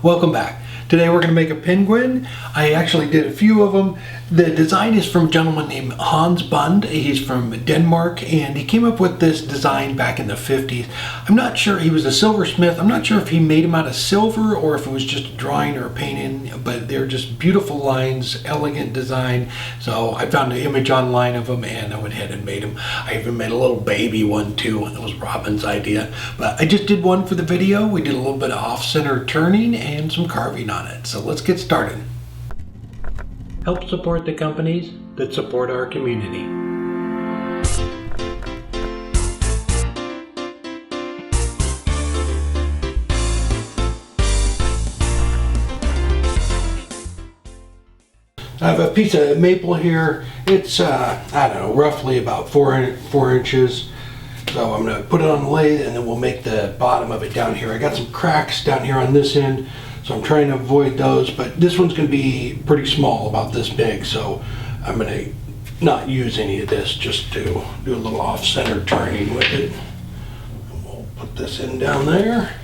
Welcome back. Today we're going to make a penguin. I actually did a few of them. The design is from a gentleman named Hans Bund. He's from Denmark and he came up with this design back in the 50s. I'm not sure, he was a silversmith. I'm not sure if he made them out of silver or if it was just a drawing or a painting, but they're just beautiful lines, elegant design. So I found an image online of them and I went ahead and made them. I even made a little baby one too. That was Robin's idea. But I just did one for the video. We did a little bit of off-center turning and some carving on it. So let's get started. Help support the companies that support our community. I have a piece of maple here. It's, I don't know, roughly about 4 inches. So I'm going to put it on the lathe and then we'll make the bottom of it down here. I got some cracks down here on this end, so I'm trying to avoid those, but this one's going to be pretty small, about this big, so I'm going to not use any of this, just to do a little off-center turning with it. We'll put this in down there.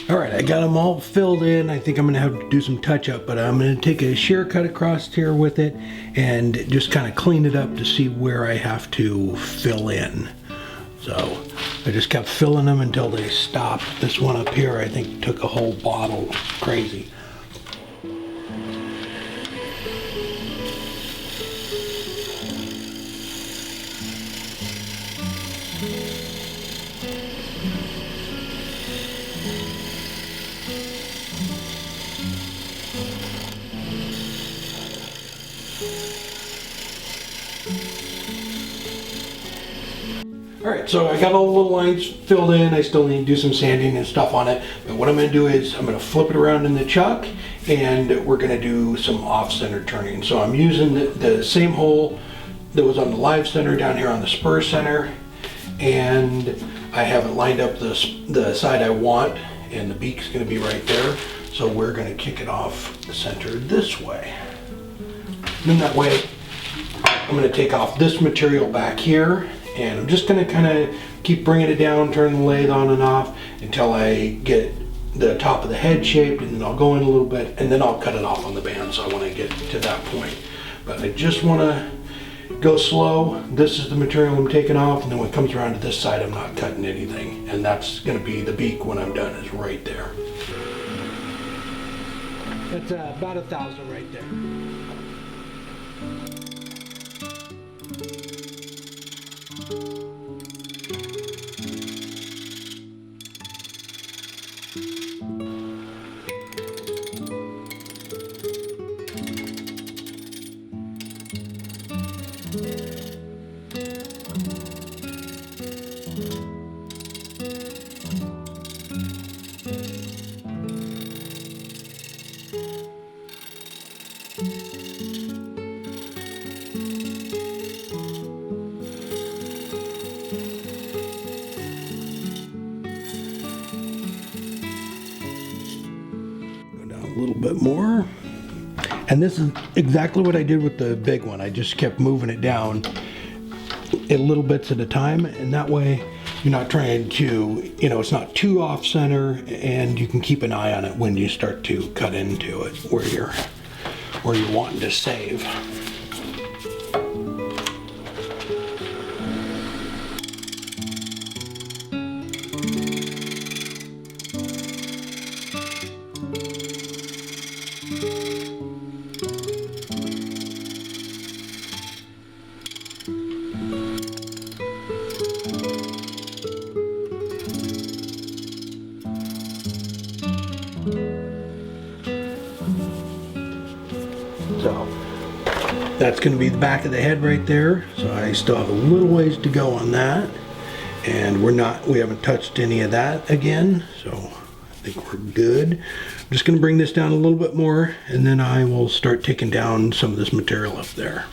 All right, I got them all filled in. I think I'm gonna have to do some touch up, but I'm gonna take a shear cut across here with it and just kind of clean it up to see where I have to fill in. So I just kept filling them until they stopped. This one up here, I think, took a whole bottle. Crazy. Alright, so I got all the little lines filled in. I still need to do some sanding and stuff on it. But what I'm going to do is I'm going to flip it around in the chuck and we're going to do some off-center turning. So I'm using the same hole that was on the live center down here on the spur center. And I have it lined up the side I want, and the beak's going to be right there. So we're going to kick it off the center this way. And then that way I'm going to take off this material back here. And I'm just going to kind of keep bringing it down, turn the lathe on and off until I get the top of the head shaped, and then I'll go in a little bit and then I'll cut it off on the band. So I want to get to that point. But I just want to go slow. This is the material I'm taking off, and then when it comes around to this side, I'm not cutting anything. And that's going to be the beak when I'm done, is right there. That's about 1,000 right there. bit more. And this is exactly what I did with the big one. I just kept moving it down in little bits at a time, and that way you're not trying to, it's not too off center, and you can keep an eye on it when you start to cut into it where you're wanting to save. So that's going to be the back of the head right there. So I still have a little ways to go on that, and we haven't touched any of that again, so I think we're good. I'm just going to bring this down a little bit more, and then I will start taking down some of this material up there.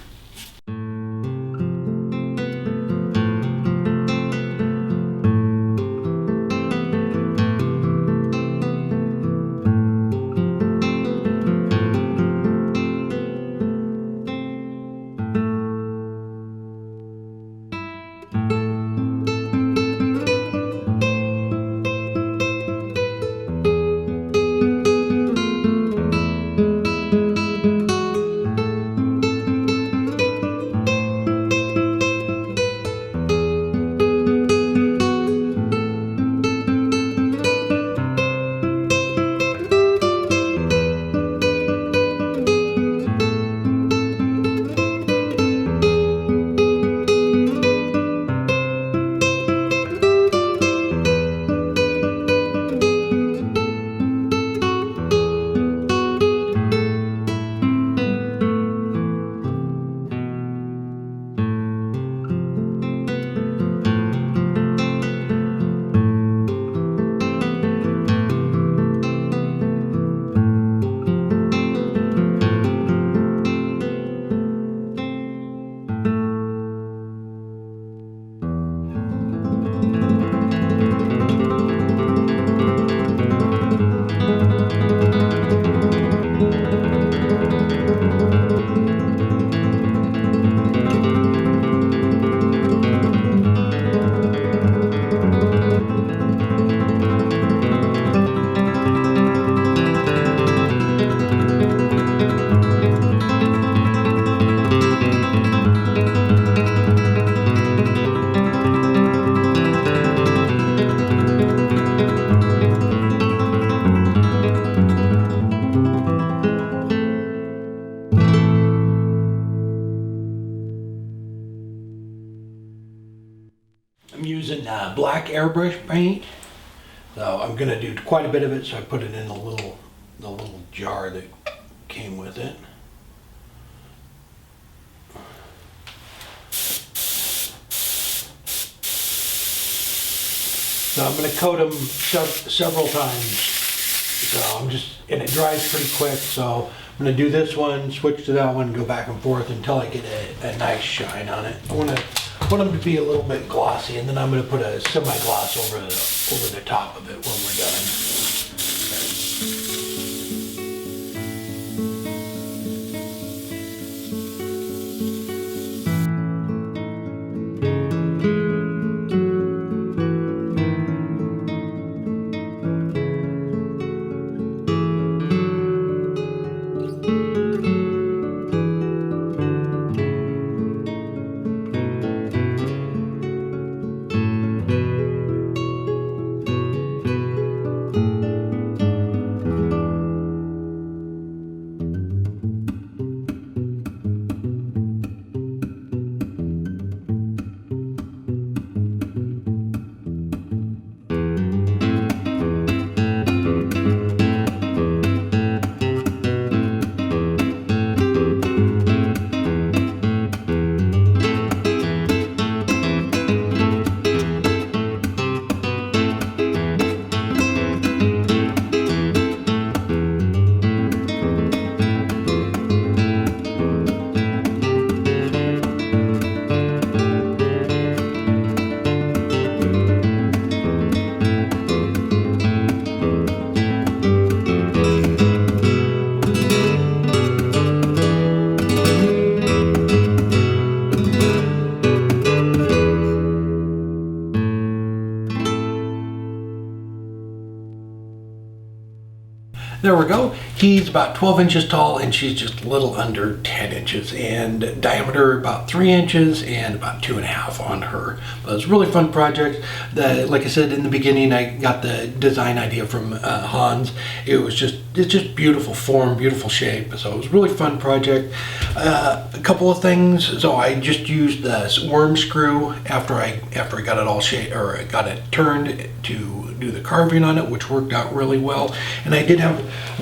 I'm using black airbrush paint, so I'm going to do quite a bit of it, so I put it in the little jar that came with it. So I'm going to coat them several times. So and it dries pretty quick, so I'm going to do this one, switch to that one, go back and forth until I get a nice shine on it. I want them to be a little bit glossy, and then I'm going to put a semi-gloss over the top of it when we're done. there we go. He's about 12 inches tall and she's just a little under 10 inches, and diameter about 3 inches and about 2.5 on her. But it's a really fun project. Like I said in the beginning, I got the design idea from Hans. It's just beautiful form, beautiful shape. So it was a really fun project. A couple of things. So I just used the worm screw after I got it all shaped, or I got it turned to do the carving on it, which worked out really well. And I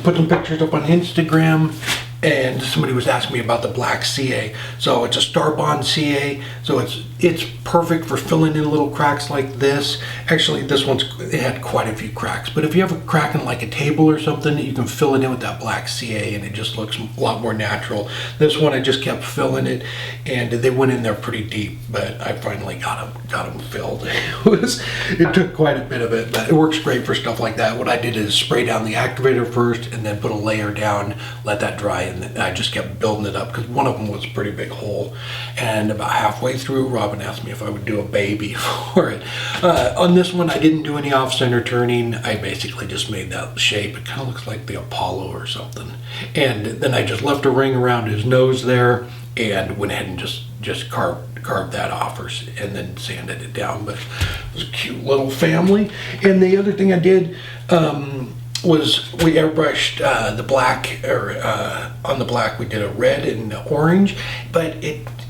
put some pictures up on Instagram, and somebody was asking me about the Black CA. So it's a Starbond CA, so it's perfect for filling in little cracks like this. Actually, it had quite a few cracks, but if you have a crack in like a table or something, you can fill it in with that Black CA and it just looks a lot more natural. This one, I just kept filling it, and they went in there pretty deep, but I finally got them filled. It took quite a bit of it, but it works great for stuff like that. What I did is spray down the activator first and then put a layer down, let that dry, and I just kept building it up because one of them was a pretty big hole. And about halfway through, Robin asked me if I would do a baby for it. On this one, I didn't do any off-center turning. I basically just made that shape. It kind of looks like the Apollo or something. And then I just left a ring around his nose there and went ahead and just carved that off, and then sanded it down. But it was a cute little family. And the other thing I did was we airbrushed the black, on the black we did a red and orange, but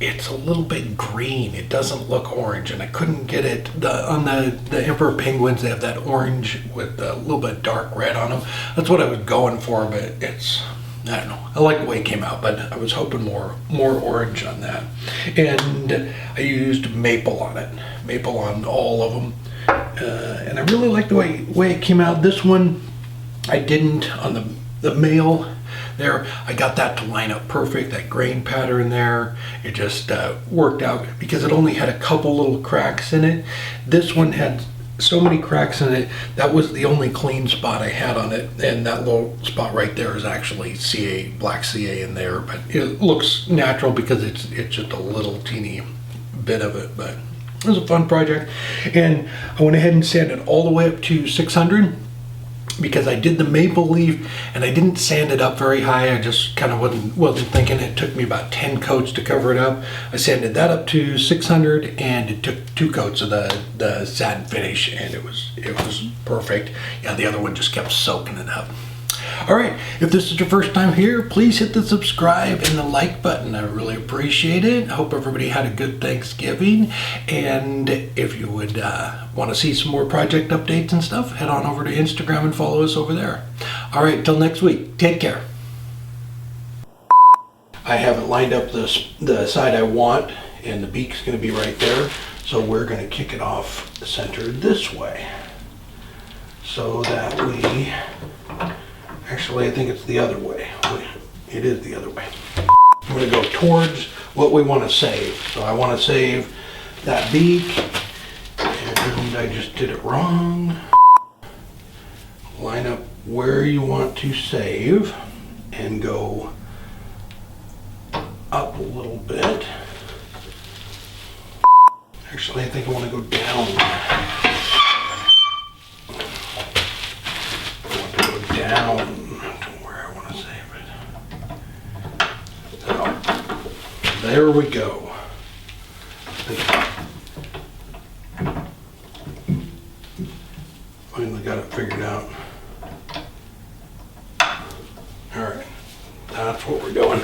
it's a little bit green. It doesn't look orange, and I couldn't get it. On the Emperor Penguins, they have that orange with a little bit dark red on them. That's what I was going for, but I don't know. I like the way it came out, but I was hoping more orange on that. And I used maple on it, maple on all of them, and I really like the way it came out. This one, I didn't on the male there. I got that to line up perfect, that grain pattern there. It just worked out because it only had a couple little cracks in it. This one had so many cracks in it. That was the only clean spot I had on it, and that little spot right there is actually CA, Black CA in there, but it looks natural because it's just a little teeny bit of it. But it was a fun project, and I went ahead and sanded all the way up to 600 because I did the maple leaf and I didn't sand it up very high. I just kind of wasn't thinking. It took me about 10 coats to cover it up. I sanded that up to 600, and it took 2 coats of the satin finish, and it was perfect. Yeah, the other one just kept soaking it up. All right, if this is your first time here, please hit the subscribe and the like button. I really appreciate it. I hope everybody had a good Thanksgiving. And if you would want to see some more project updates and stuff, head on over to Instagram and follow us over there. All right, till next week, take care. I haven't lined up the side I want, and the beak's going to be right there. So we're going to kick it off centered this way, so that we... Actually, I think it's the other way. It is the other way. I'm going to go towards what we want to save. So I want to save that beak, and I just did it wrong. Line up where you want to save and go up a little bit. Actually, I think I want to go down. Down to where I want to save it. So, there we go. Finally got it figured out. All right, that's what we're doing.